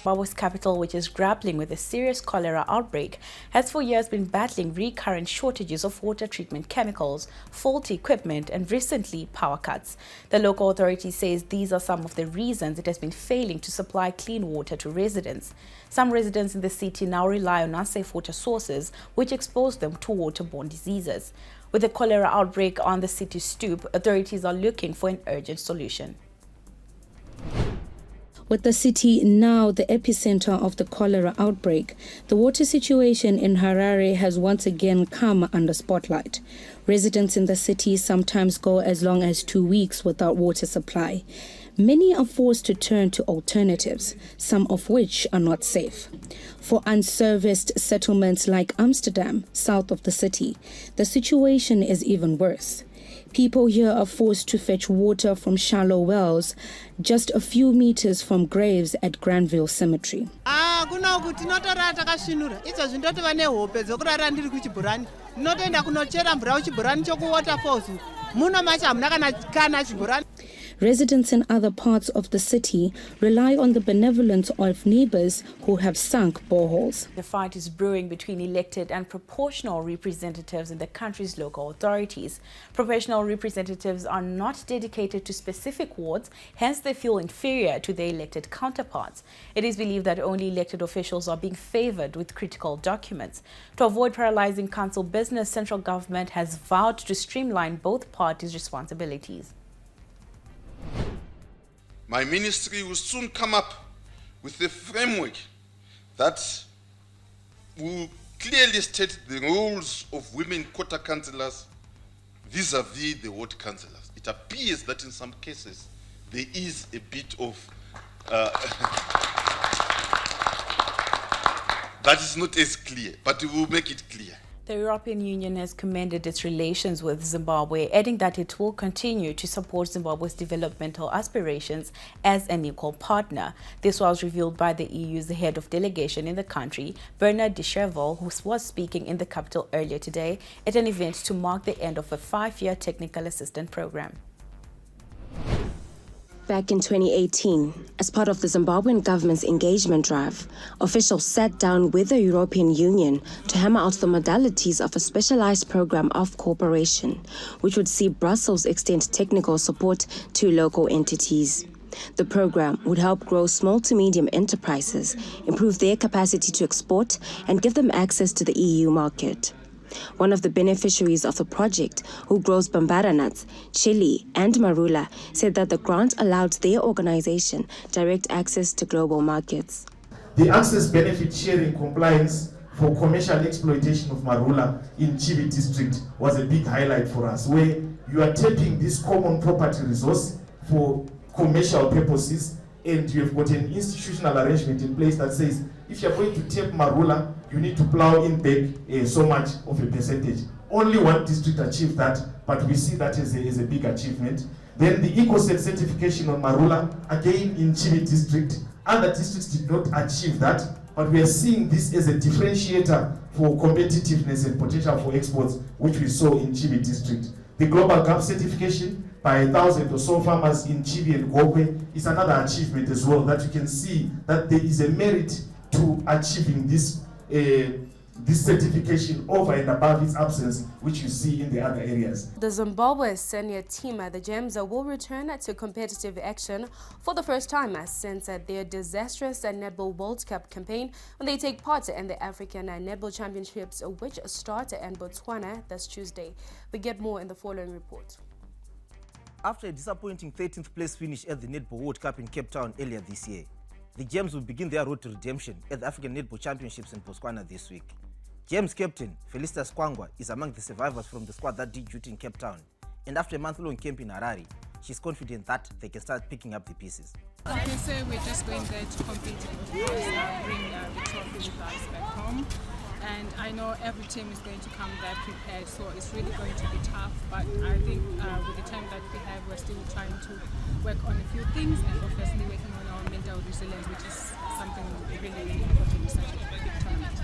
Zimbabwe's capital, which is grappling with a serious cholera outbreak, has for years been battling recurrent shortages of water treatment chemicals, faulty equipment, and recently power cuts. The local authority says these are some of the reasons it has been failing to supply clean water to residents. Some residents in the city now rely on unsafe water sources, which expose them to waterborne diseases. With the cholera outbreak on the city's stoop, authorities are looking for an urgent solution. With the city now the epicenter of the cholera outbreak, the water situation in Harare has once again come under spotlight. Residents in the city sometimes go as long as 2 weeks without water supply. Many are forced to turn to alternatives, some of which are not safe. For unserviced settlements like Amsterdam, south of the city, the situation is even worse. People here are forced to fetch water from shallow wells just a few meters from graves at Granville Cemetery. Residents in other parts of the city rely on the benevolence of neighbors who have sunk boreholes. The fight is brewing between elected and proportional representatives in the country's local authorities. Proportional representatives are not dedicated to specific wards, hence they feel inferior to their elected counterparts. It is believed that only elected officials are being favored with critical documents. To avoid paralyzing council business, central government has vowed to streamline both parties' responsibilities. My ministry will soon come up with a framework that will clearly state the roles of women quota councillors vis-à-vis the ward councillors. It appears that in some cases there is a bit of that is not as clear, but we will make it clear. The European Union has commended its relations with Zimbabwe, adding that it will continue to support Zimbabwe's developmental aspirations as an equal partner. This was revealed by the EU's head of delegation in the country, Bernard de Cheval, who was speaking in the capital earlier today at an event to mark the end of a 5-year technical assistance program. Back in 2018, as part of the Zimbabwean government's engagement drive, officials sat down with the European Union to hammer out the modalities of a specialized program of cooperation, which would see Brussels extend technical support to local entities. The program would help grow small to medium enterprises, improve their capacity to export, and give them access to the EU market. One of the beneficiaries of the project, who grows bambara nuts, chili, and marula, said that the grant allowed their organization direct access to global markets. The access benefit sharing compliance for commercial exploitation of marula in Chibi district was a big highlight for us, where you are tapping this common property resource for commercial purposes, and you have got an institutional arrangement in place that says if you're going to tap marula, you need to plow in back so much of a percentage. Only one district achieved that, but we see that as a big achievement. Then the EcoCert certification on marula, again in Chibi district. Other districts did not achieve that, but we are seeing this as a differentiator for competitiveness and potential for exports, which we saw in Chibi district. The Global Gap certification by 1,000 or so farmers in Chibi and Gokwe is another achievement as well, that you can see that there is a merit to achieving this certification over and above its absence, which you see in the other areas. The Zimbabwe senior team at the Gems will return to competitive action for the first time since their disastrous Netball World Cup campaign, when they take part in the African Netball Championships, which start in Botswana this Tuesday. We get more in the following report. After a disappointing 13th place finish at the Netball World Cup in Cape Town earlier this year, the Gems will begin their road to redemption at the African Netball Championships in Botswana this week. Gems captain Felicitas Kwangwa is among the survivors from the squad that did duty in Cape Town, and after a month-long camp in Harare, she's confident that they can start picking up the pieces. I can say we're just going there to compete and bring the trophy with us back home. And I know every team is going to come that prepared, so it's really going to be tough. But I think with the time that we have, we're still trying to work on a few things, and obviously working on our mental resilience, which is something really, really important in such a big tournament.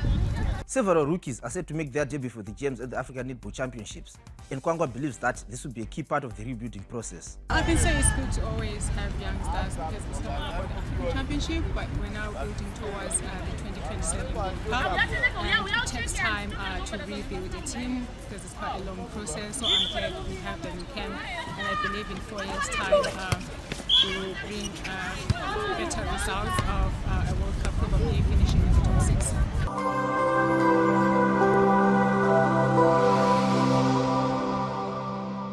Several rookies are set to make their debut for the Gems at the African Netball Championships, and Kwangwa believes that this will be a key part of the rebuilding process. I can say it's good to always have youngsters because it's not all about the African Championship, but we're now building towards the 2027 World Cup, and it takes time to rebuild the team because it's quite a long process. So I'm glad we have them in camp, and I believe in 4 years' time we will bring better results of a World Cup, probably finishing